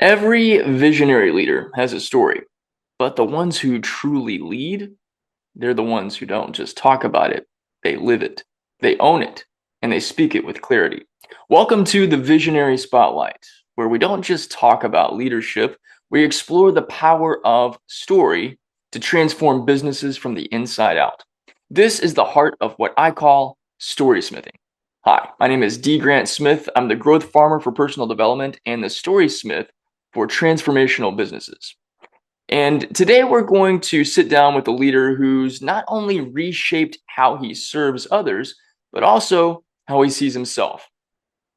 Every visionary leader has a story, but the ones who truly lead, they're the ones who don't just talk about it, they live it, they own it, and they speak it with clarity. Welcome to the Visionary Spotlight, where we don't just talk about leadership, we explore the power of story to transform businesses from the inside out. This is the heart of what I call story smithing. Hi, my name is D. Grant Smith. I'm the growth farmer for personal development and the story smith for transformational businesses. And today we're going to sit down with a leader who's not only reshaped how he serves others, but also how he sees himself.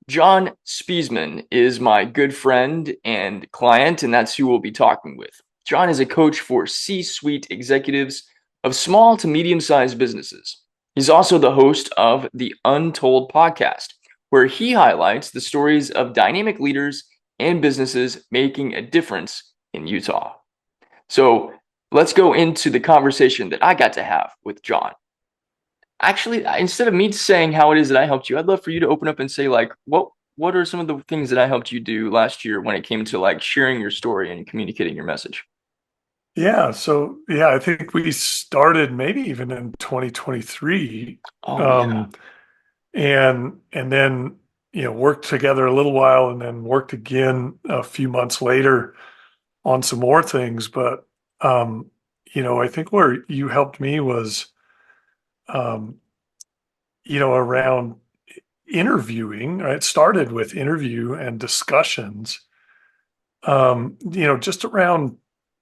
Jon Spiesman is my good friend and client, and that's who we'll be talking with. Jon is a coach for C-suite executives of small to medium-sized businesses. He's also the host of the Untold podcast, where he highlights the stories of dynamic leaders and businesses making a difference in Utah. So let's go into the conversation that I got to have with Jon. Actually, instead of me saying how it is that I helped you, I'd love for you to open up and say like, what are some of the things that I helped you do last year when it came to like sharing your story and communicating your message? I think we started maybe even in 2023, Oh yeah. um, and then worked together a little while, and then worked again a few months later on some more things. But I think where you helped me was um, around interviewing. Right? It started with interview and discussions. Just around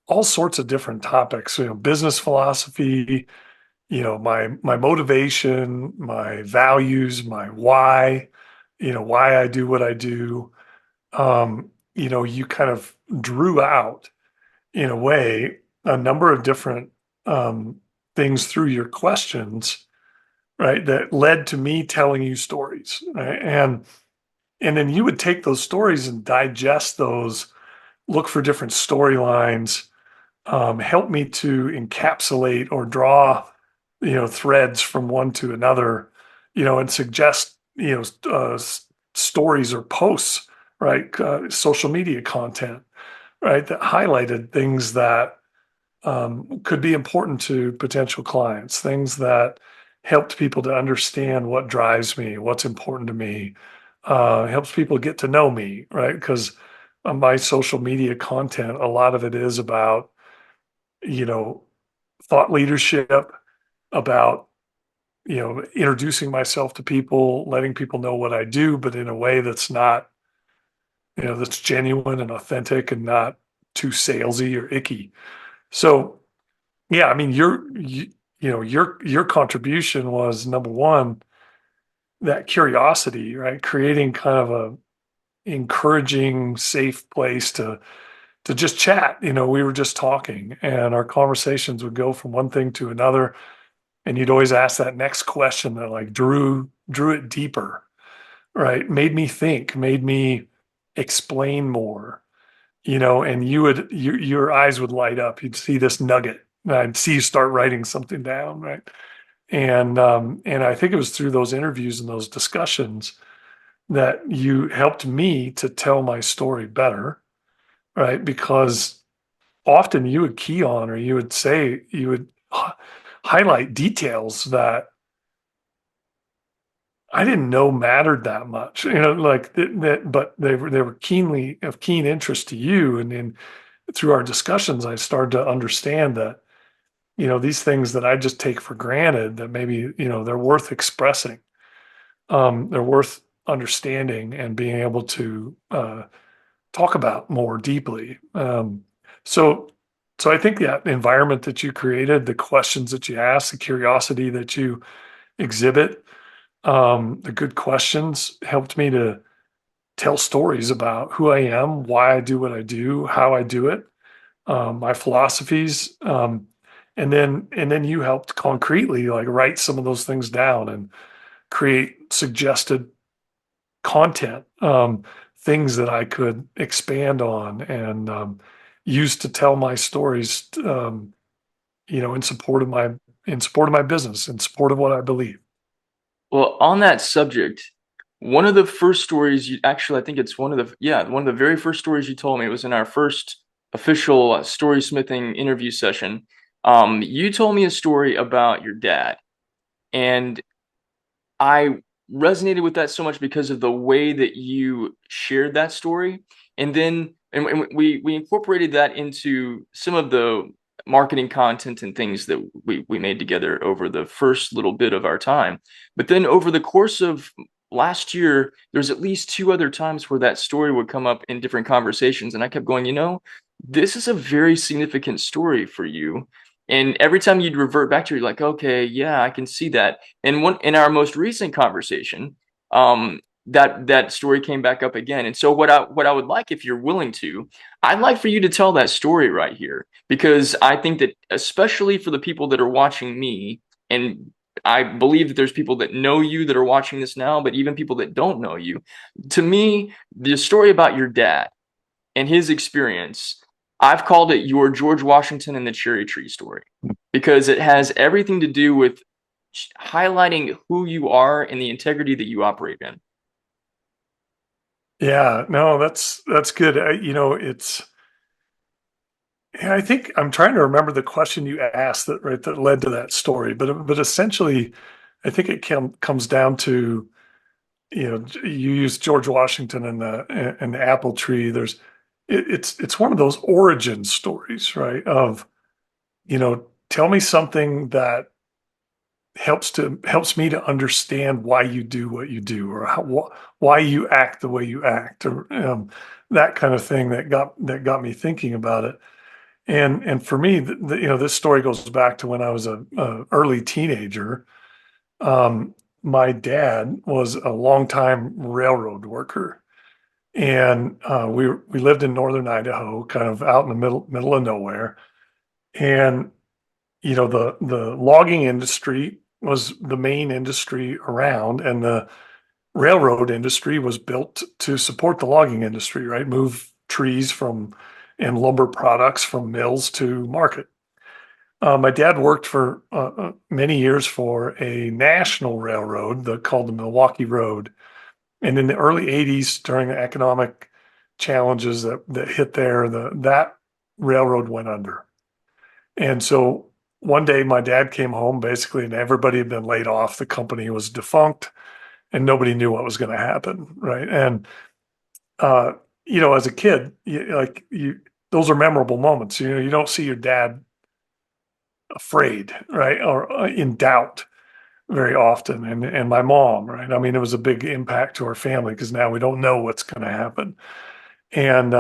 all sorts of different topics. Business philosophy, my motivation, my values, my why, why I do what I do. You kind of drew out in a way a number of different um, things through your questions, right? That led to me telling you stories, right? And then you would take those stories and digest those, look for different storylines, help me to encapsulate or draw, threads from one to another, and suggest, stories or posts, right? Social media content, right? That highlighted things that could be important to potential clients, things that helped people to understand what drives me, what's important to me, helps people get to know me, right? Because my social media content, a lot of it is about, you know, thought leadership, about, introducing myself to people, letting people know what I do, but in a way that's not, that's genuine and authentic and not too salesy or icky. So, yeah, I mean, your contribution was number one, that curiosity, right? Creating kind of a encouraging, safe place to just chat. We were just talking, and our conversations would go from one thing to another, and you'd always ask that next question that like drew it deeper, right? Made me think, made me explain more, and your eyes would light up. You'd see this nugget. And I'd see you start writing something down, right? And I think it was through those interviews and those discussions that you helped me to tell my story better, right? Because often you would key on, or you would highlight details that I didn't know mattered that much, like that, but they were keenly of keen interest to you. And then through our discussions, I started to understand that, these things that I just take for granted, that maybe, they're worth expressing. They're worth understanding and being able to talk about more deeply. So, so I think that environment that you created, the questions that you ask, the curiosity that you exhibit, the good questions helped me to tell stories about who I am, why I do what I do, how I do it, my philosophies, and then you helped concretely like write some of those things down and create suggested content, things that I could expand on and use to tell my stories, in support of my business, in support of what I believe. Well, on that subject, One of the first stories you actually, I think it's one of the very first stories you told me. It was in our first official story smithing interview session. You told me a story about your dad, and I resonated with that so much because of the way that you shared that story. And we incorporated that into some of the marketing content and things that we made together over the first little bit of our time. But then over the course of last year, there's at least two other times where that story would come up in different conversations. And I kept going, this is a very significant story for you. And every time you'd revert back to it, you're like, okay, yeah, I can see that. And one in our most recent conversation, that story came back up again. And so what I would like, if you're willing to, I'd like for you to tell that story right here, because I think that especially for the people that are watching me, and I believe that there's people that know you that are watching this now, but even people that don't know you, to me, the story about your dad and his experience, I've called it your George Washington and the cherry tree story, because it has everything to do with highlighting who you are and the integrity that you operate in. Yeah, no, that's good. It's yeah, I think I'm trying to remember the question you asked that led to that story, but essentially, I think comes down to you use George Washington and the apple tree. It's one of those origin stories, right? Of tell me something that helps me to understand why you do what you do, or why you act the way you act, or that kind of thing that got me thinking about it. And for me, this story goes back to when I was a early teenager. My dad was a longtime railroad worker, and we lived in northern Idaho, kind of out in the middle of nowhere. And the logging industry was the main industry around, and the railroad industry was built to support the logging industry, right? Move trees from and lumber products from mills to market. My dad worked for many years for a national railroad called the Milwaukee Road. And in the early 80s, during the economic challenges that hit there, that railroad went under. And so one day my dad came home basically, and everybody had been laid off. The company was defunct and nobody knew what was going to happen. Right. And, uh, as a kid, those are memorable moments. You don't see your dad afraid, right, or in doubt very often. And my mom, right? I mean, it was a big impact to our family because now we don't know what's going to happen. And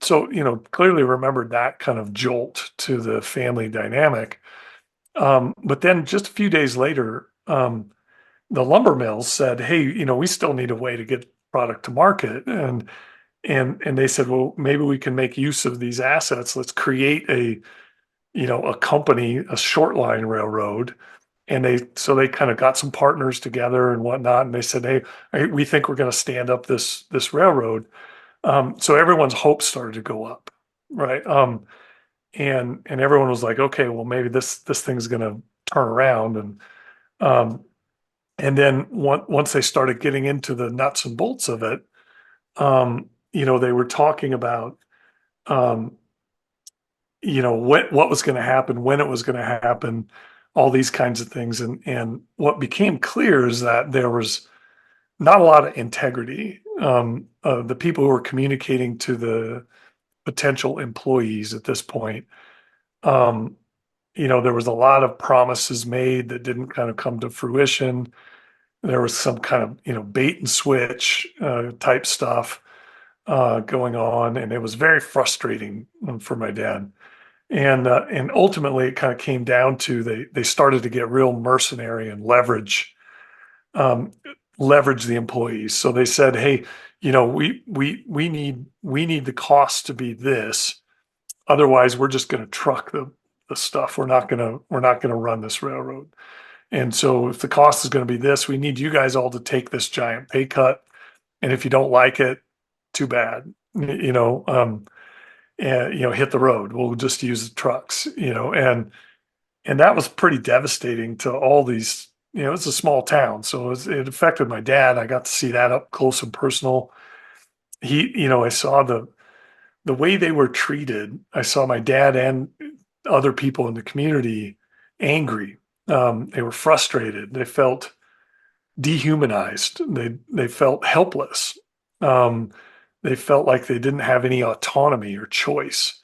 so, clearly remembered that kind of jolt to the family dynamic. But then just a few days later, the lumber mills said, "Hey, we still need a way to get product to market." And they said, "Well, maybe we can make use of these assets. Let's create a company, a short line railroad." And they kind of got some partners together and whatnot. And they said, "Hey, we think we're going to stand up this railroad." So everyone's hopes started to go up, right? And everyone was like, "Okay, well, maybe this thing's going to turn around." Um, and then once they started getting into the nuts and bolts of it, they were talking about um, what was going to happen, when it was going to happen, all these kinds of things. And what became clear is that there was not a lot of integrity. The people who were communicating to the potential employees at this point, um, there was a lot of promises made that didn't kind of come to fruition. There was some kind of bait and switch type stuff going on, and it was very frustrating for my dad. And ultimately, it kind of came down to they started to get real mercenary and um, leverage the employees. So they said, "Hey, we need the cost to be this. Otherwise, we're just going to truck the stuff. We're not gonna run this railroad. And so if the cost is going to be this, we need you guys all to take this giant pay cut. And if you don't like it, too bad. And hit the road. We'll just use the trucks. And that was pretty devastating to all these it's a small town, so it affected my dad. I got to see that up close and personal. I saw the way they were treated. I saw my dad and other people in the community angry. They were frustrated. They felt dehumanized. They felt helpless. Um, they felt like they didn't have any autonomy or choice.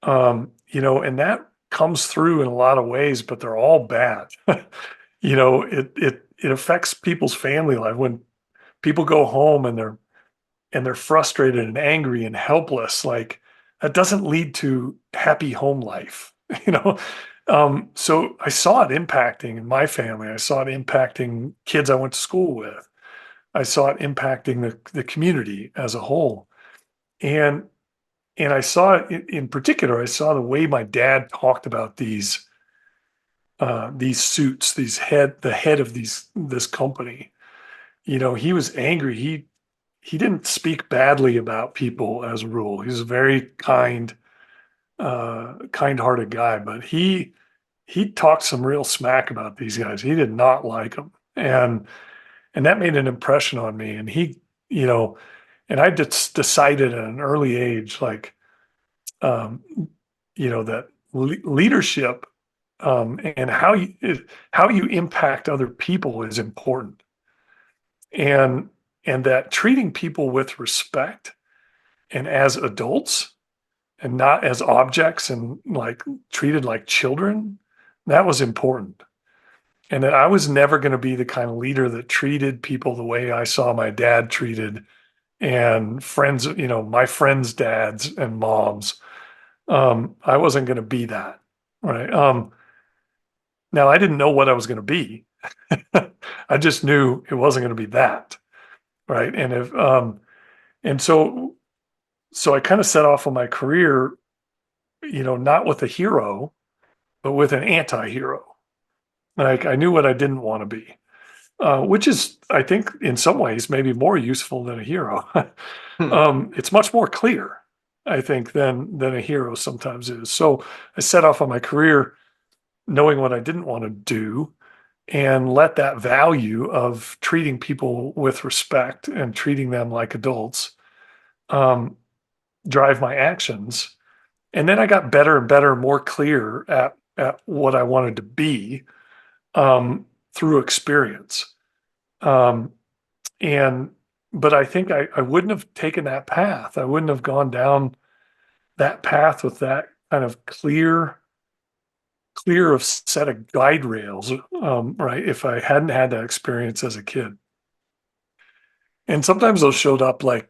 And that comes through in a lot of ways, but they're all bad. It affects people's family life when people go home and they're frustrated and angry and helpless. Like that doesn't lead to happy home life, you know. So I saw it impacting my family. I saw it impacting kids I went to school with. I saw it impacting the community as a whole. And I saw it in particular. I saw the way my dad talked about these suits, the head of this company. He was angry. He didn't speak badly about people as a rule. He's a very kind-hearted guy, but he talked some real smack about these guys. He did not like them, and that made an impression on me. And you know, and I just decided at an early age, like, um, that leadership, and how you impact other people is important, and that treating people with respect and as adults and not as objects and like treated like children, that was important. And that I was never going to be the kind of leader that treated people the way I saw my dad treated and friends, my friends' dads and moms. I wasn't going to be that. Right. Now I didn't know what I was going to be. I just knew it wasn't going to be that. Right. And so I kind of set off on my career, not with a hero, but with an anti-hero. Like I knew what I didn't want to be, which is, I think, in some ways, maybe more useful than a hero. Hmm. It's much more clear, I think, than a hero sometimes is. So I set off on my career knowing what I didn't want to do, and let that value of treating people with respect and treating them like adults um, drive my actions. And then I got better and better, more clear at what I wanted to be, through experience. Um, and but I think I wouldn't have taken that path. I wouldn't have gone down that path with that kind of clear of set of guide rails, right? If I hadn't had that experience as a kid. And sometimes those showed up like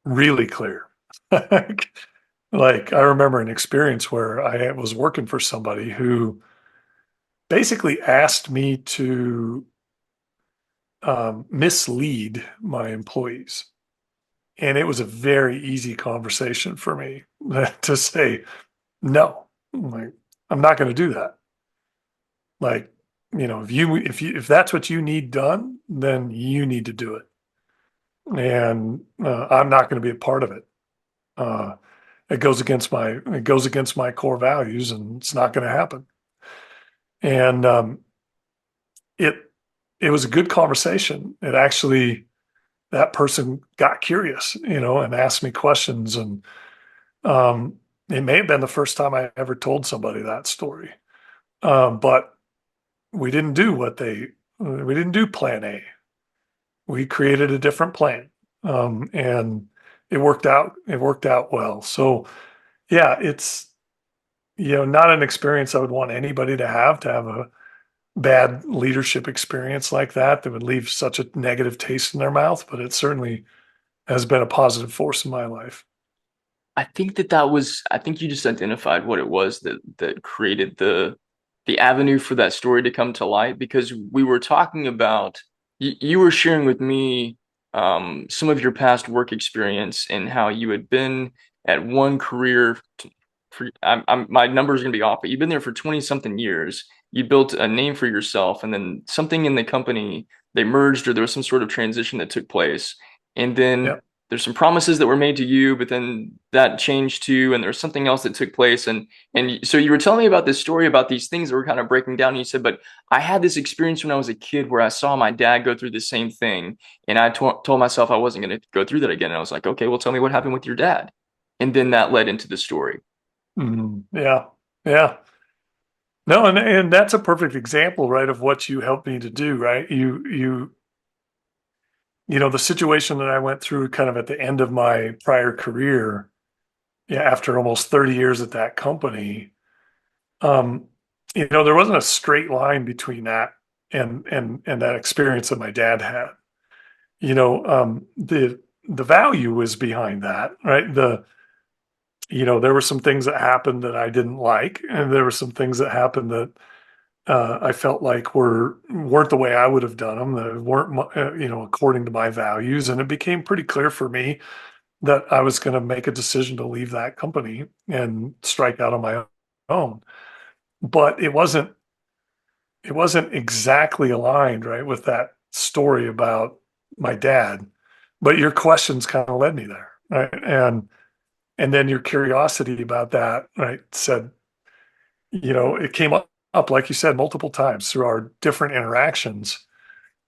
really clear. Like I remember an experience where I was working for somebody who basically asked me to mislead my employees. And it was a very easy conversation for me to say, no, like, I'm not going to do that. Like, if that's what you need done, then you need to do it. And I'm not going to be a part of it. Uh, it goes against my core values, and it's not going to happen. And it it was a good conversation. It actually, that person got curious, and asked me questions, and um, it may have been the first time I ever told somebody that story. But we didn't do plan A. We created a different plan. And it worked out well. So yeah, it's, not an experience I would want anybody to have a bad leadership experience like that would leave such a negative taste in their mouth, but it certainly has been a positive force in my life. I think you just identified what it was that created the avenue for that story to come to light, because we were talking about, you were sharing with me some of your past work experience and how you had been at one career for, my number's gonna be off, but you've been there for 20 something years. You built a name for yourself, and then something in the company, they merged, or there was some sort of transition that took place. And then Yeah. there's some promises that were made to you, but then that changed too, and there's something else that took place. And so you were telling me about this story about these things that were kind of breaking down. And you said, but I had this experience when I was a kid where I saw my dad go through the same thing, and I told myself I wasn't going to go through that again. And I was like, okay, well, tell me what happened with your dad. And then that led into the story. Yeah. Yeah. No, and that's a perfect example, right, of what you helped me to do, right? The situation that I went through kind of at the end of my prior career, yeah, after almost 30 years at that company, um, there wasn't a straight line between that and that experience that my dad had. The value was behind that, right? There were some things that happened that I didn't like, and there were some things that happened that I felt like weren't the way I would have done them, that weren't according to my values, and it became pretty clear for me that I was going to make a decision to leave that company and strike out on my own. But it wasn't exactly aligned, right, with that story about my dad. But your questions kind of led me there, right? And then your curiosity about that, right, said, it came up, like you said, multiple times through our different interactions.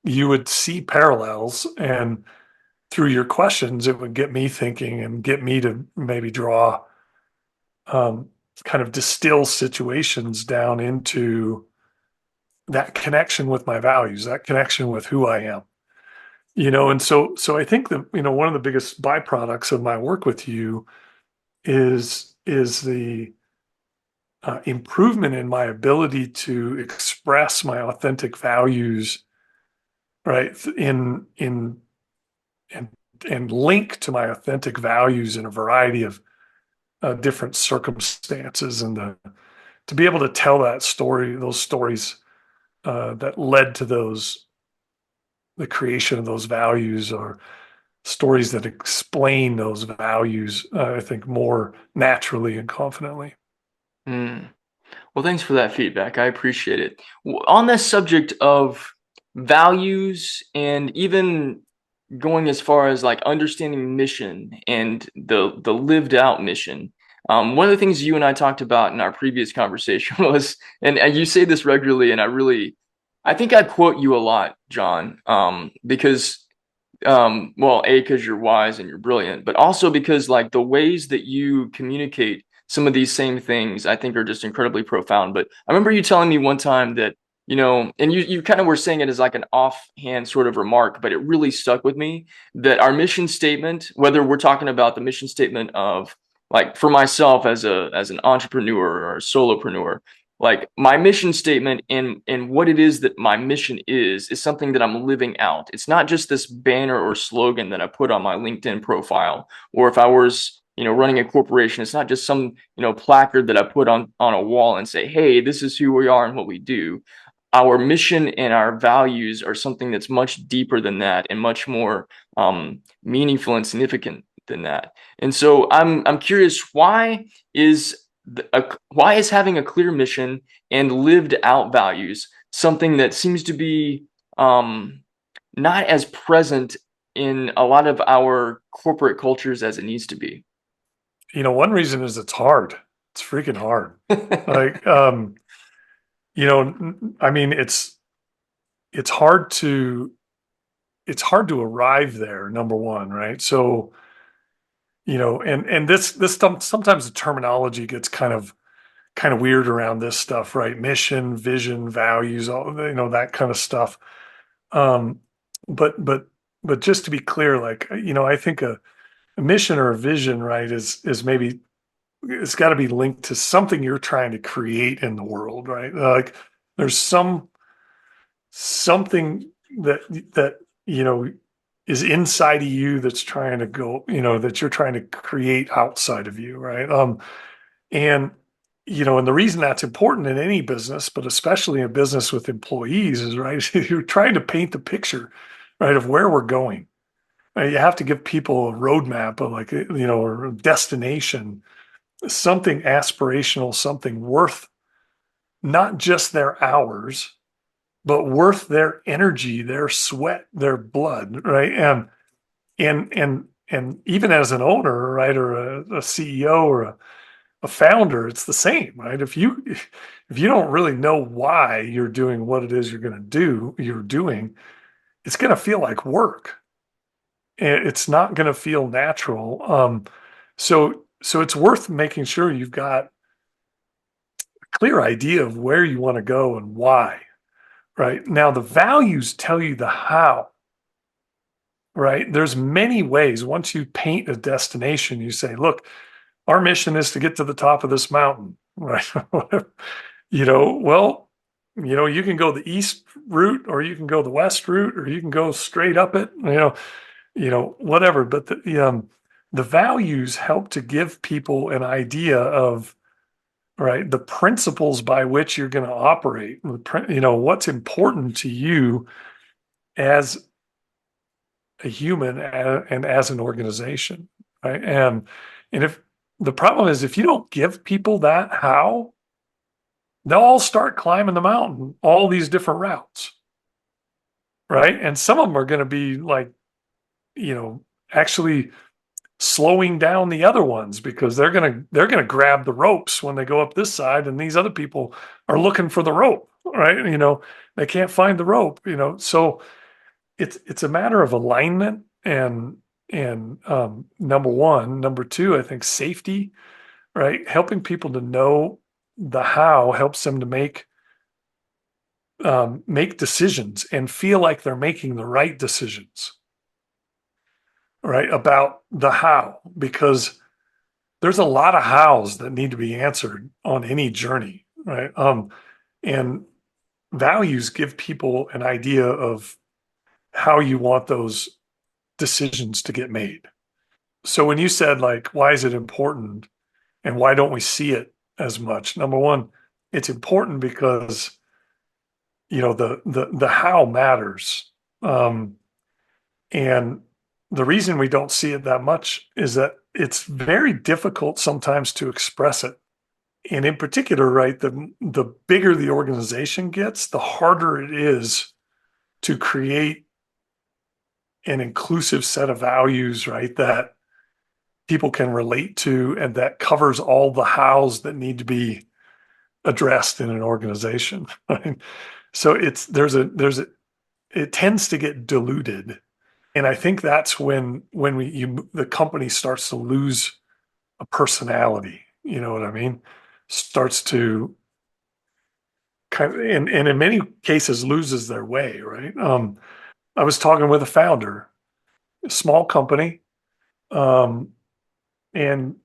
You would see parallels, and through your questions, it would get me thinking and get me to maybe draw, um, kind of distill situations down into that connection with my values, that connection with who I am. And so I think that, one of the biggest byproducts of my work with you is the improvement in my ability to express my authentic values, right? And and link to my authentic values in a variety of different circumstances, and to be able to tell those stories that led to the creation of those values, or stories that explain those values, I think, more naturally and confidently. Mm. Well, thanks for that feedback. I appreciate it. On this subject of values and even going as far as like understanding mission and the lived out mission. One of the things you and I talked about in our previous conversation was, and you say this regularly, and I think I quote you a lot, John, because well, A, because you're wise and you're brilliant, but also because like the ways that you communicate some of these same things, I think are just incredibly profound. But I remember you telling me one time that, and you kind of were saying it as like an offhand sort of remark, but it really stuck with me that our mission statement, whether we're talking about the mission statement of like for myself as an entrepreneur or a solopreneur, like my mission statement and what it is that my mission is something that I'm living out. It's not just this banner or slogan that I put on my LinkedIn profile, or if I was, running a corporation, it's not just some, placard that I put on a wall and say, hey, this is who we are and what we do. Our mission and our values are something that's much deeper than that and much more meaningful and significant than that. And so I'm curious, is why is having a clear mission and lived out values something that seems to be not as present in a lot of our corporate cultures as it needs to be? One reason is it's hard. It's freaking hard. Like, I mean, it's hard to it's hard to arrive there, number one, right? So, and this sometimes the terminology gets kind of weird around this stuff, right? Mission, vision, values, all, that kind of stuff. Um, but just to be clear, like, I think a mission or a vision, right, is maybe it's got to be linked to something you're trying to create in the world, right? Like there's something that is inside of you that's trying to go, that you're trying to create outside of you, right? And and the reason that's important in any business, but especially in business with employees, is right. You're trying to paint the picture, right, of where we're going. You have to give people a roadmap, of like or a destination, something aspirational, something worth not just their hours, but worth their energy, their sweat, their blood, right? And and even as an owner, right, or a CEO or a founder, it's the same, right? If you don't really know why you're doing what it is you're doing, it's going to feel like work. It's not going to feel natural. So it's worth making sure you've got a clear idea of where you want to go and why, right? Now, the values tell you the how, right? There's many ways. Once you paint a destination, you say, look, our mission is to get to the top of this mountain, right? Well, you can go the east route or you can go the west route or you can go straight up it, whatever. But the values help to give people an idea of, right, the principles by which you're going to operate, what's important to you as a human and as an organization, right? And if the problem is if you don't give people that how, they'll all start climbing the mountain, all these different routes, right? And some of them are going to be like, you know, actually slowing down the other ones because they're going to grab the ropes when they go up this side and these other people are looking for the rope, right? They can't find the rope, so it's a matter of alignment and number one. Number two, I think safety, right? Helping people to know the how helps them to make decisions and feel like they're making the right decisions, right? About the how, because there's a lot of hows that need to be answered on any journey, right? And values give people an idea of how you want those decisions to get made. So when you said like, why is it important and why don't we see it as much? Number one, it's important because the how matters. And the reason we don't see it that much is that it's very difficult sometimes to express it. And in particular, right, the bigger the organization gets, the harder it is to create an inclusive set of values, right, that people can relate to and that covers all the hows that need to be addressed in an organization. Right? So it tends to get diluted. And I think that's when the company starts to lose a personality. You know what I mean? Starts to kind of, and in many cases loses their way. Right. I was talking with a founder, a small company, um, and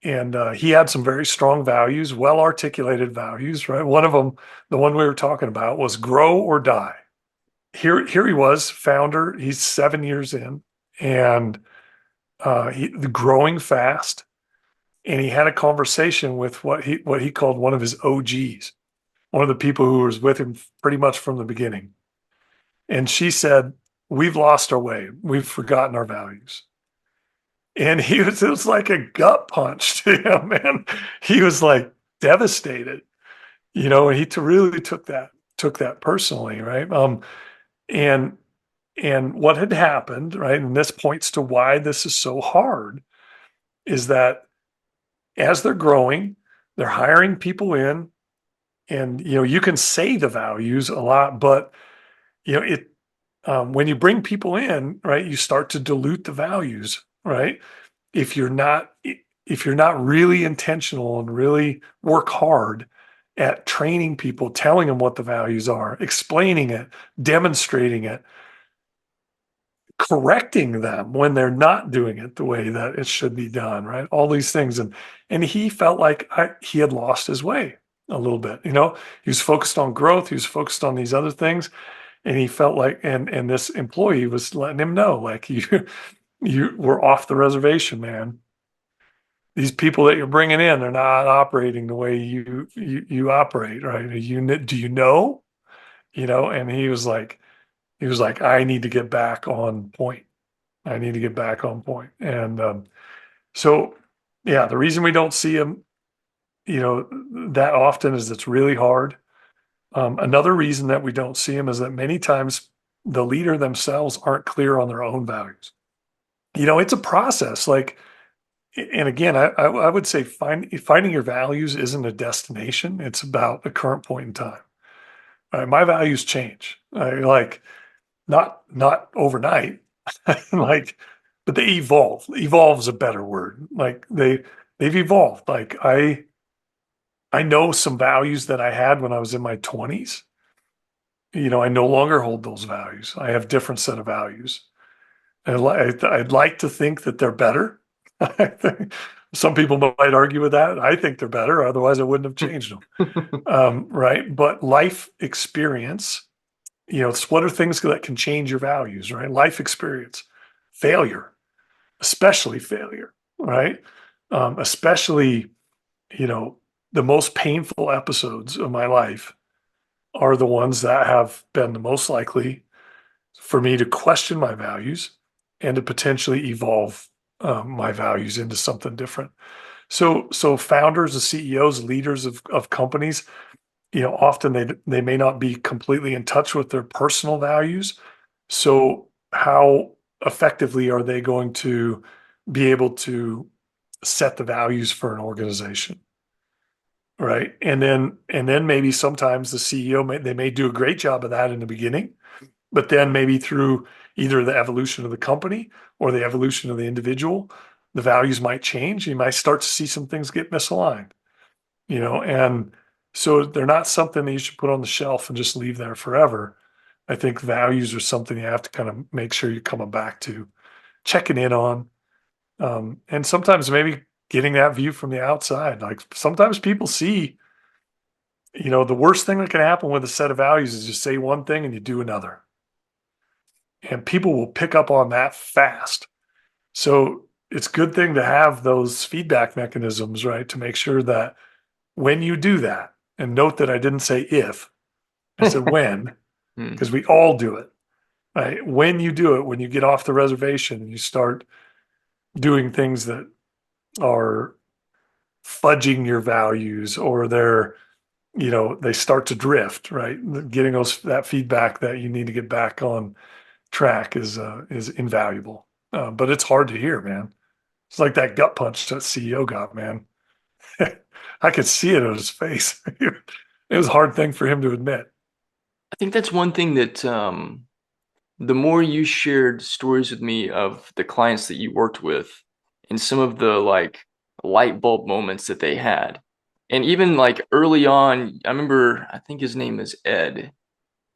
he had some very strong values, well articulated values. Right. One of them, the one we were talking about, was grow or die. Here he was, founder. He's 7 years in, and he growing fast. And he had a conversation with what he called one of his OGs, one of the people who was with him pretty much from the beginning. And she said, "We've lost our way. We've forgotten our values." And it was like a gut punch to him, man. He was like devastated, and really took that personally, right? And and what had happened, right? And this points to why this is so hard, is that as they're growing, they're hiring people in, and you can say the values a lot, but it when you bring people in, right, you start to dilute the values, right? If you're not if you're not really intentional and really work hard at training people, telling them what the values are, explaining it, demonstrating it, correcting them when they're not doing it the way that it should be done, right? All these things. And he felt like he had lost his way a little bit. He was focused on growth, he was focused on these other things, and he felt like, and this employee was letting him know, like, you were off the reservation, man. These people that you're bringing in, they're not operating the way you operate, right? Do you know? And he was like, I need to get back on point. I need to get back on point. And so, yeah, the reason we don't see him, that often is it's really hard. Another reason that we don't see him is that many times the leader themselves aren't clear on their own values. it's a process. Like, and again, I would say finding your values isn't a destination. It's about the current point in time. All right, my values change. Like not overnight, like, but they evolve. Evolve is a better word. Like they've evolved. Like I know some values that I had when I was in my 20s. I no longer hold those values. I have different set of values. And I'd like to think that they're better. I think some people might argue with that. I think they're better. Otherwise, I wouldn't have changed them. Right. But life experience, it's what are things that can change your values, right? Life experience, failure, especially failure, right? Especially, you know, the most painful episodes of my life are the ones that have been the most likely for me to question my values and to potentially evolve my values into something different. So founders, the CEOs, leaders of companies, often they may not be completely in touch with their personal values. So how effectively are they going to be able to set the values for an organization? Right. And then maybe sometimes the CEO they may do a great job of that in the beginning, but then maybe through either the evolution of the company or the evolution of the individual, the values might change. You might start to see some things get misaligned, and so they're not something that you should put on the shelf and just leave there forever. I think values are something you have to kind of make sure you're coming back to, checking in on, and sometimes maybe getting that view from the outside. Like sometimes people see, the worst thing that can happen with a set of values is you say one thing and you do another, and people will pick up on that fast. So it's a good thing to have those feedback mechanisms, right? To make sure that when you do that, and note that I didn't say if, I said when, Hmm. because we all do it, right? When you do it, when you get off the reservation and you start doing things that are fudging your values, or they start to drift, right? Getting that feedback that you need to get back on track is invaluable. But it's hard to hear, man. It's like that gut punch that CEO got, man. I could see it on his face. It was a hard thing for him to admit. I think that's one thing that the more you shared stories with me of the clients that you worked with and some of the like light bulb moments that they had. And even like early on, I remember I think his name is Ed.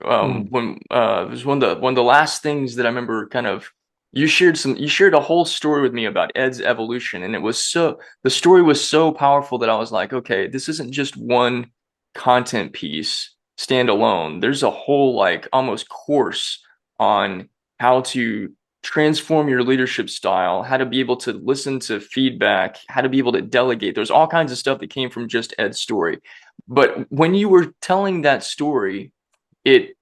Mm, When it was one of the last things that I remember kind of you shared a whole story with me about Ed's evolution, and the story was so powerful that I was like, okay, this isn't just one content piece standalone. There's a whole like almost course on how to transform your leadership style, how to be able to listen to feedback, how to be able to delegate. There's all kinds of stuff that came from just Ed's story. But when you were telling that story, it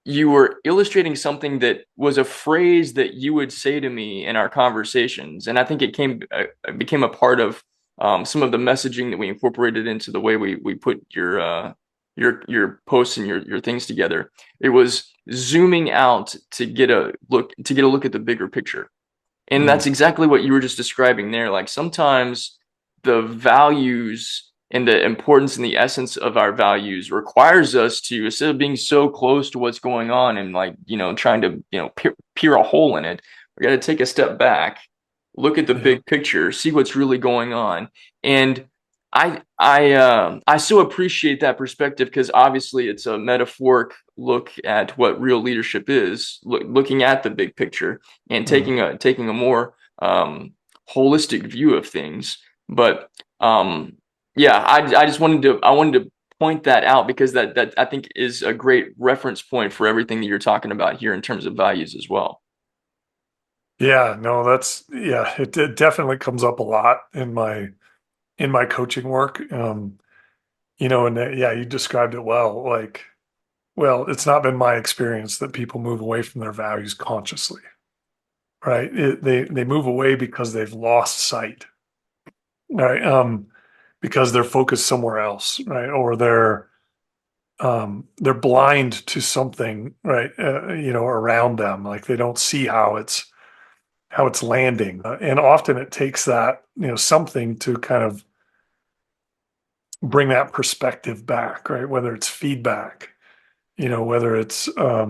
you were illustrating something that was a phrase that you would say to me in our conversations, and I think it became a part of some of the messaging that we incorporated into the way we put your posts and your things together. It was zooming out to get a look at the bigger picture. And that's mm, exactly what you were just describing there. Like sometimes the values and the importance and the essence of our values requires us to, instead of being so close to what's going on and like, trying to, peer a hole in it, we got to take a step back, look at the yeah. big picture, see what's really going on. And I so appreciate that perspective because obviously it's a metaphoric look at what real leadership is, looking at the big picture and Mm. taking a more holistic view of things. But yeah, I just wanted to point that out because that I think is a great reference point for everything that you're talking about here in terms of values as well. Yeah, no, yeah, it definitely comes up a lot in my coaching work. And yeah, you described it well. Like, well, it's not been my experience that people move away from their values consciously, right? They move away because they've lost sight, right? Because they're focused somewhere else, right? Or they're blind to something, right? Around them, like they don't see how it's landing. And often it takes that, something to kind of bring that perspective back, right? Whether it's feedback, whether it's, a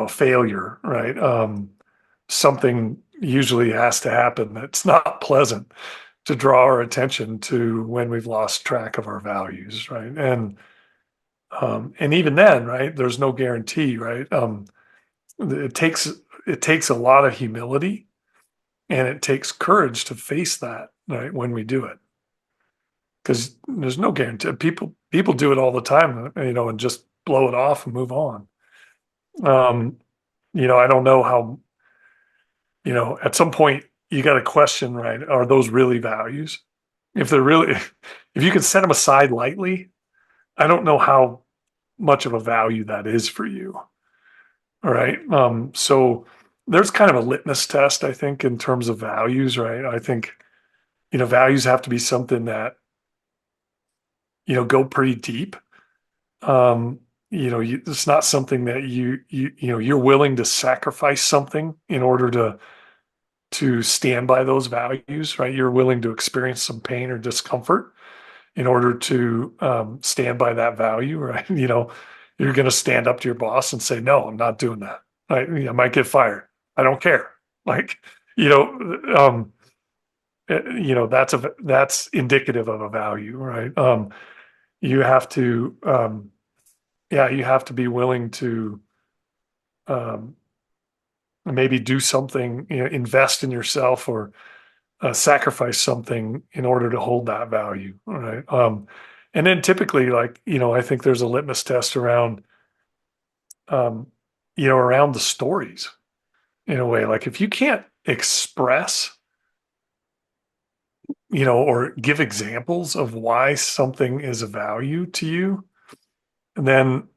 failure, right? Something usually has to happen that's not pleasant to draw our attention to when we've lost track of our values, right? And even then, right, there's no guarantee, right? It takes it takes a lot of humility and it takes courage to face that, right, when we do it. Because there's no guarantee. People do it all the time, and just blow it off and move on. Um, I don't know how, at some point you got to question, right? Are those really values? If they're really, if you can set them aside lightly, I don't know how much of a value that is for you. All right. So there's kind of a litmus test, I think, in terms of values, right? I think, values have to be something that, go pretty deep. Um, it's not something that you're willing to sacrifice something in order to stand by those values, right? You're willing to experience some pain or discomfort in order to stand by that value, right? You're going to stand up to your boss and say, "No, I'm not doing that." Right? I might get fired. I don't care. Like, you know, that's indicative of a value, right? You have to, yeah, you have to be willing to um, maybe do something, invest in yourself or sacrifice something in order to hold that value, right? And then typically, like, I think there's a litmus test around, um, around the stories in a way. Like if you can't express, or give examples of why something is a value to you, then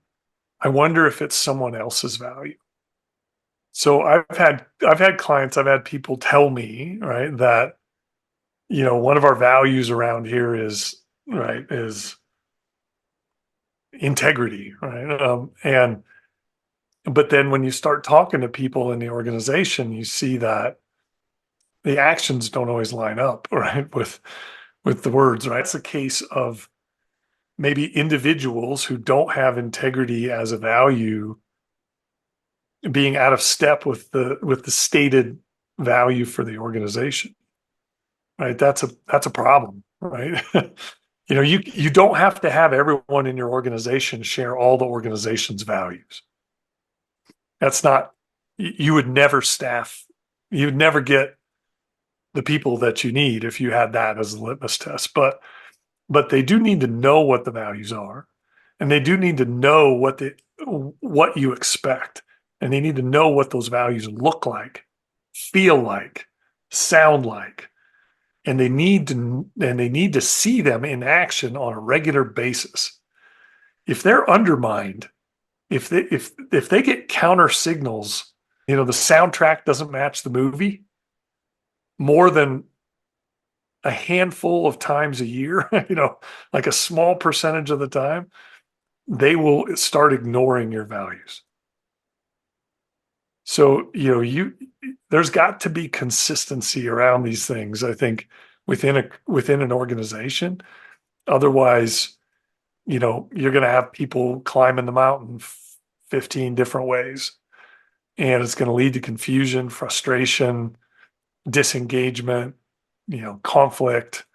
I wonder if it's someone else's value. So I've had clients, I've had people tell me, right, that, one of our values around here is integrity, right? And but then when you start talking to people in the organization, you see that the actions don't always line up, right, with the words, right? It's a case of maybe individuals who don't have integrity as a value being out of step with the stated value for the organization, right? That's a problem, right? You don't have to have everyone in your organization share all the organization's values. That's not, you would never staff, you would never get the people that you need if you had that as a litmus test. But they do need to know what the values are, and they do need to know what you expect, and they need to know what those values look like, feel like, sound like, and they need to see them in action on a regular basis. If they're undermined, if they get counter signals, the soundtrack doesn't match the movie more than a handful of times a year, like a small percentage of the time, they will start ignoring your values. So, there's got to be consistency around these things, I think, within an organization. Otherwise, you're going to have people climbing the mountain 15 different ways, and it's going to lead to confusion, frustration, disengagement, conflict,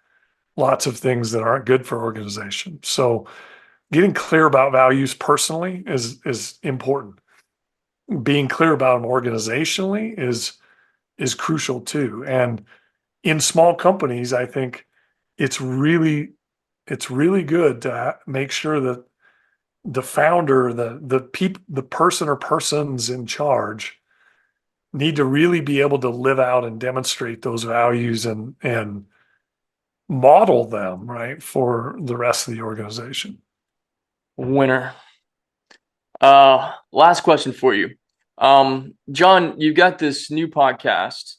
lots of things that aren't good for organization. So getting clear about values personally is important. Being clear about them organizationally is crucial too. And in small companies, I think it's really it's really good to make sure that the founder, the person or persons in charge need to really be able to live out and demonstrate those values and model them, right, for the rest of the organization. Winner. Last question for you. Jon, you've got this new podcast,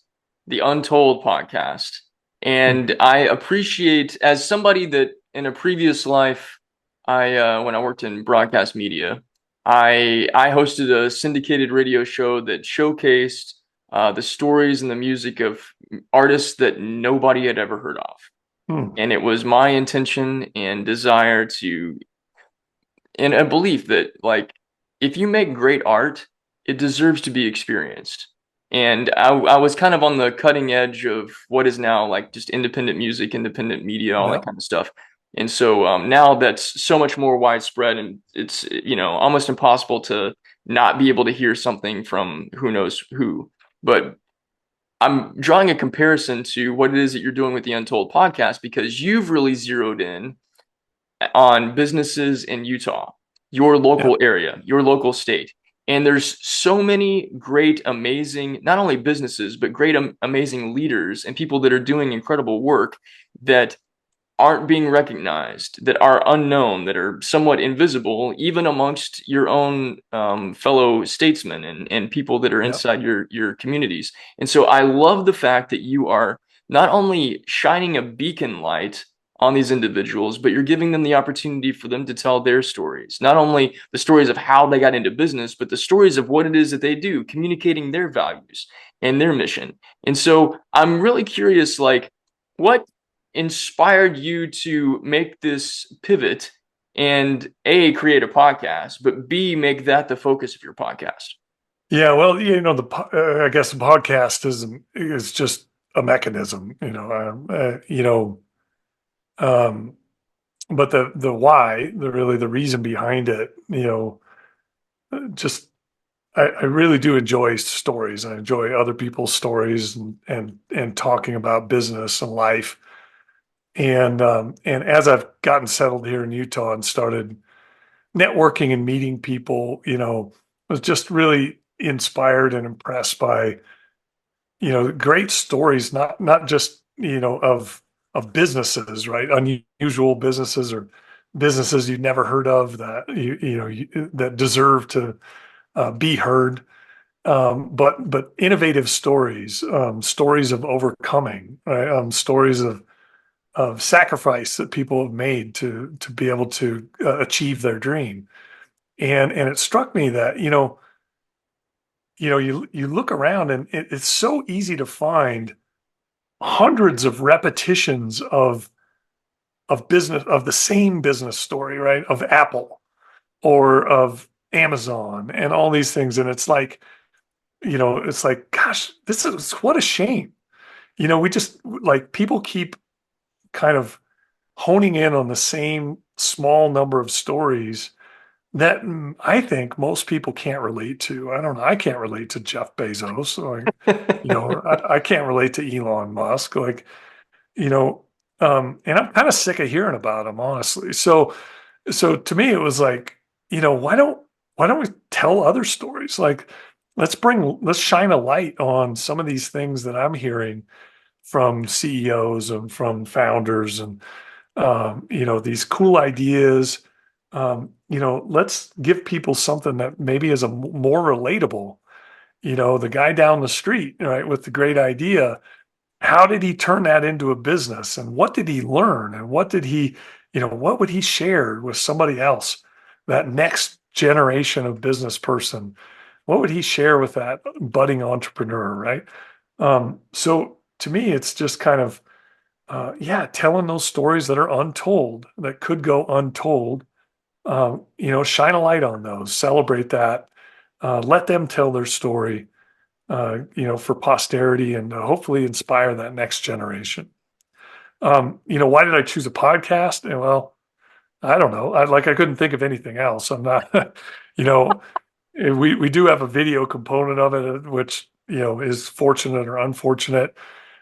the Untold podcast, Hmm. and I appreciate as somebody that in a previous life, when I worked in broadcast media, I hosted a syndicated radio show that showcased the stories and the music of artists that nobody had ever heard of. Hmm. And it was my intention and desire to, and a belief that, like, if you make great art, it deserves to be experienced. And I was kind of on the cutting edge of what is now like just independent music, independent media, all that Yeah. kind of stuff. And so now that's so much more widespread, and it's, almost impossible to not be able to hear something from who knows who. But I'm drawing a comparison to what it is that you're doing with the Untold podcast, because you've really zeroed in on businesses in Utah, your Yeah. local area, your local state. And there's so many great, amazing, not only businesses, but great, amazing leaders and people that are doing incredible work that aren't being recognized, that are unknown, that are somewhat invisible, even amongst your own fellow statesmen and people that are Yeah. inside your communities. And so I love the fact that you are not only shining a beacon light on these individuals, but you're giving them the opportunity for them to tell their stories. Not only the stories of how they got into business, but the stories of what it is that they do, communicating their values and their mission. And so I'm really curious, like, what inspired you to make this pivot and A, create a podcast, but B, make that the focus of your podcast? Yeah. Well, I guess the podcast is just a mechanism, um, but the why, the reason behind it, just I really do enjoy stories. I enjoy other people's stories and talking about business and life. And as I've gotten settled here in Utah and started networking and meeting people, I was just really inspired and impressed by, great stories, not just, of businesses, right? Unusual businesses or businesses you'd never heard of that that deserve to be heard, but innovative stories, stories of overcoming, right? Stories of sacrifice that people have made to be able to achieve their dream. And it struck me that you look around and it's so easy to find hundreds of repetitions of business of the same business story, right? Of Apple or of Amazon and all these things, and it's like, gosh, this is what a shame. We just like people keep kind of honing in on the same small number of stories that I think most people can't relate to. I don't know. I can't relate to Jeff Bezos. Like, I can't relate to Elon Musk. Like, you know, and I'm kind of sick of hearing about him, honestly. So to me, it was like, why don't we tell other stories? Like, let's shine a light on some of these things that I'm hearing from CEOs and from founders and these cool ideas. Let's give people something that maybe is more relatable. The guy down the street, right, with the great idea, how did he turn that into a business, and what did he learn, and what would he share with somebody else, that next generation of business person? What would he share with that budding entrepreneur, right? So to me, it's just kind of yeah, telling those stories that are untold, that could go untold. Shine a light on those, celebrate that, let them tell their story, for posterity, and hopefully inspire that next generation. Why did I choose a podcast? And well, I don't know. I couldn't think of anything else. I'm not, you know, we do have a video component of it, which, is fortunate or unfortunate.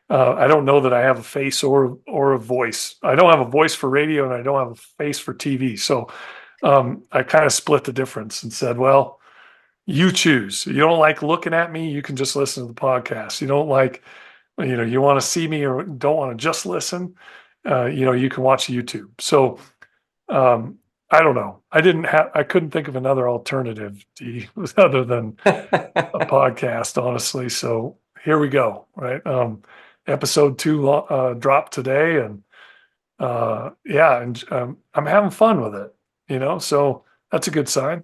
I don't know that I have a face or a voice. I don't have a voice for radio and I don't have a face for TV. So I kind of split the difference and said, well, you choose. You don't like looking at me, you can just listen to the podcast. You don't like, you want to see me or don't want to just listen, you can watch YouTube. So um, I don't know. I couldn't think of another alternative other than a podcast, honestly. So here we go. Right. Episode 2 dropped today, and yeah, and I'm having fun with it. So that's a good sign.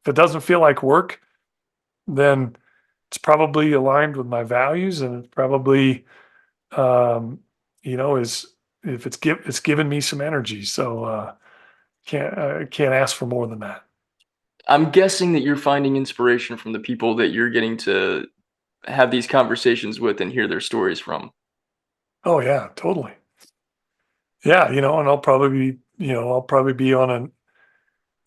If it doesn't feel like work, then it's probably aligned with my values, and it's probably, um, is if it's given me some energy. So can't ask for more than that. I'm guessing that you're finding inspiration from the people that you're getting to have these conversations with and hear their stories from. Oh yeah, totally. Yeah, and I'll probably be on an,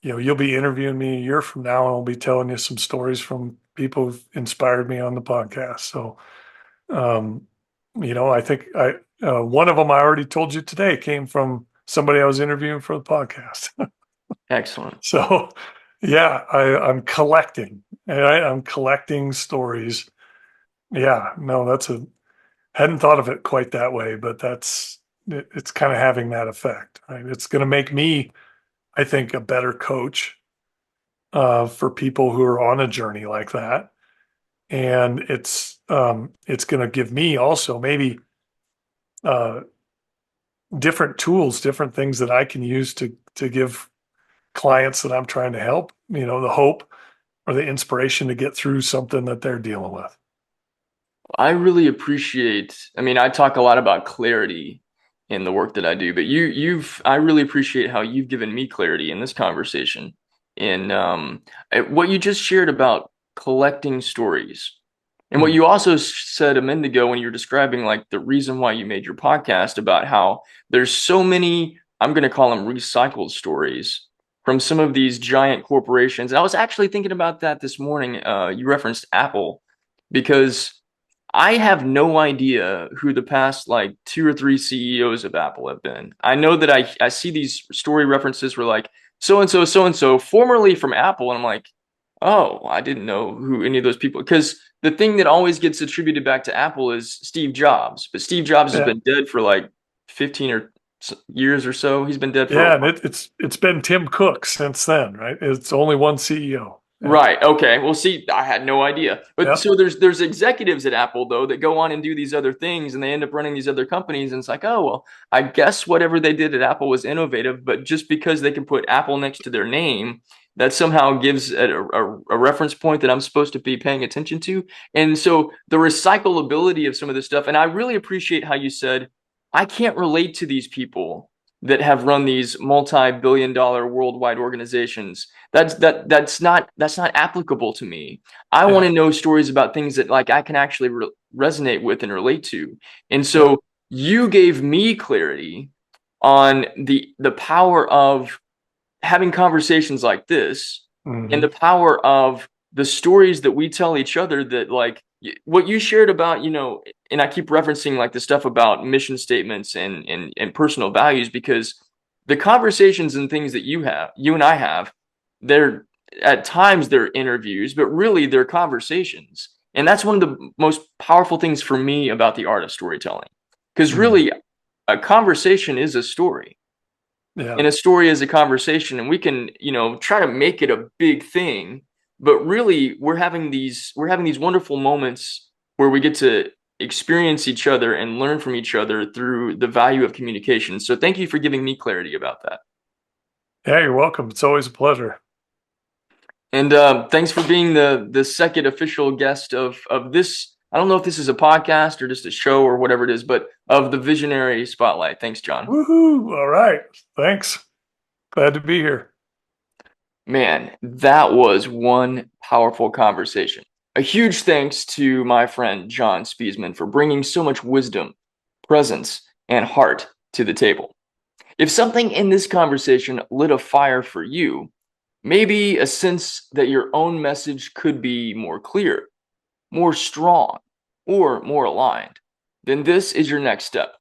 you'll be interviewing me a year from now, and I'll be telling you some stories from people who've inspired me on the podcast. So, um, I think one of them I already told you today came from somebody I was interviewing for the podcast. Excellent. So, yeah, I'm collecting. Right? I'm collecting stories. Yeah, no, hadn't thought of it quite that way, but it's kind of having that effect. Right? It's going to make me, I think, a better coach for people who are on a journey like that, and it's going to give me also maybe uh, different tools, different things that I can use to give clients that I'm trying to help, the hope or the inspiration to get through something that they're dealing with. I really appreciate, I mean, I talk a lot about clarity in the work that I do, but I really appreciate how you've given me clarity in this conversation. In what you just shared about collecting stories. And what Mm, you also said a minute ago when you were describing like the reason why you made your podcast about how there's so many, I'm going to call them recycled stories from some of these giant corporations. And I was actually thinking about that this morning. You referenced Apple because I have no idea who the past like two or three CEOs of Apple have been. I know that I see these story references where like so and so, formerly from Apple, and I'm like, oh, I didn't know who any of those people. Because the thing that always gets attributed back to Apple is Steve Jobs, but Steve Jobs has yeah, been dead for like 15 or years or so. He's been dead for a yeah, and while. it's been Tim Cook since then, right? It's only one CEO. Yeah, Right. Okay. Well, see, I had no idea. But yeah, so there's executives at Apple though that go on and do these other things and they end up running these other companies and it's like, "Oh, well, I guess whatever they did at Apple was innovative, but just because they can put Apple next to their name, that somehow gives a reference point that I'm supposed to be paying attention to." And so the recyclability of some of this stuff, and I really appreciate how you said, "I can't relate to these people that have run these multi-billion dollar worldwide organizations. That's not applicable to me. I want yeah, to know stories about things that like I can actually resonate with and relate to." And yeah. so you gave me clarity on the power of having conversations like this and the Hmm. power of the stories that we tell each other that like what you shared about, and I keep referencing like the stuff about mission statements and personal values because the conversations and things that you and I have, they're at times they're interviews, but really they're conversations. And that's one of the most powerful things for me about the art of storytelling. Because Hmm. really a conversation is a story Yeah, and a story is a conversation and we can try to make it a big thing, but really we're having these wonderful moments where we get to experience each other and learn from each other through the value of communication. So thank you for giving me clarity about that. yeah. You're welcome. It's always a pleasure. And thanks for being the second official guest of this. I don't know if this is a podcast or just a show or whatever it is, but of the Visionary Spotlight. Thanks, John. Woohoo! All right, thanks. Glad to be here. Man, that was one powerful conversation. A huge thanks to my friend Jon Spiesman for bringing so much wisdom, presence, and heart to the table. If something in this conversation lit a fire for you, maybe a sense that your own message could be more clear, more strong, or more aligned, then this is your next step.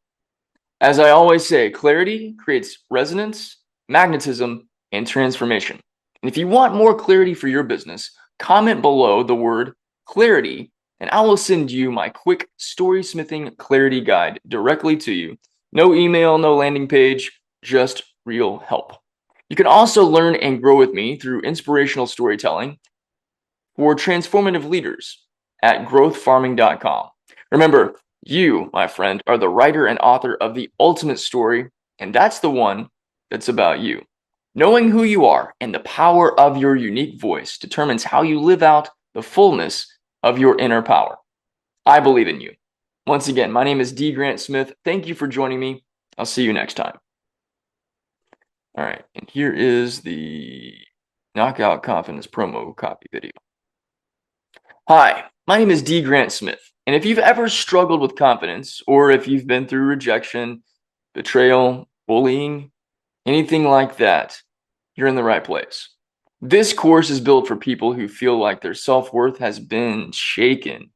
As I always say, clarity creates resonance, magnetism, and transformation. And if you want more clarity for your business, comment below the word clarity, and I will send you my quick story smithing clarity guide directly to you. No email, no landing page, just real help. You can also learn and grow with me through inspirational storytelling for transformative leaders at growthfarming.com. Remember, you, my friend, are the writer and author of the ultimate story, and that's the one that's about you. Knowing who you are and the power of your unique voice determines how you live out the fullness of your inner power. I believe in you. Once again, my name is D. Grant Smith. Thank you for joining me. I'll see you next time. All right, and here is the Knockout Confidence promo copy video. Hi, my name is D. Grant Smith, and if you've ever struggled with confidence, or if you've been through rejection, betrayal, bullying, anything like that, you're in the right place. This course is built for people who feel like their self-worth has been shaken,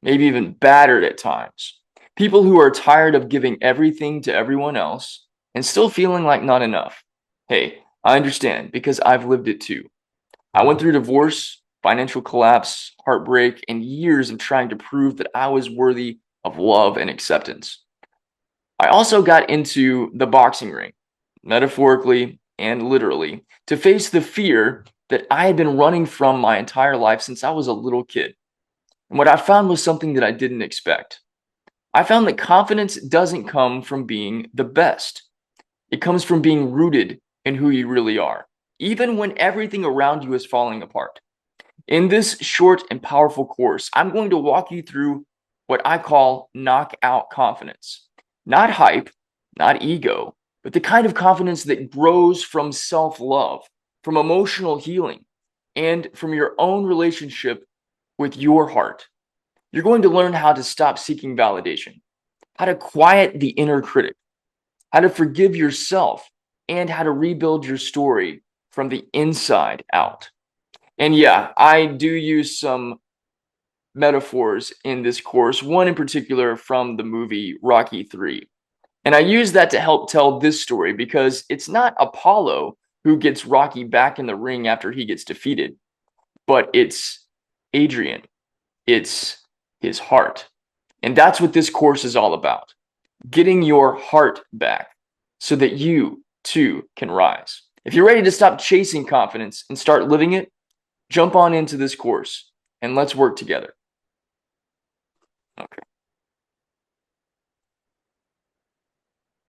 maybe even battered at times. People who are tired of giving everything to everyone else and still feeling like not enough. Hey, I understand because I've lived it too. I went through divorce, financial collapse, heartbreak, and years of trying to prove that I was worthy of love and acceptance. I also got into the boxing ring, metaphorically and literally, to face the fear that I had been running from my entire life since I was a little kid. And what I found was something that I didn't expect. I found that confidence doesn't come from being the best. It comes from being rooted in who you really are, even when everything around you is falling apart. In this short and powerful course, I'm going to walk you through what I call knockout confidence. Not hype, not ego, but the kind of confidence that grows from self-love, from emotional healing, and from your own relationship with your heart. You're going to learn how to stop seeking validation, how to quiet the inner critic, how to forgive yourself, and how to rebuild your story from the inside out. And yeah, I do use some metaphors in this course, one in particular from the movie Rocky 3. And I use that to help tell this story because it's not Apollo who gets Rocky back in the ring after he gets defeated, but it's Adrian. It's his heart. And that's what this course is all about. Getting your heart back so that you too can rise. If you're ready to stop chasing confidence and start living it, jump on into this course and let's work together. Okay.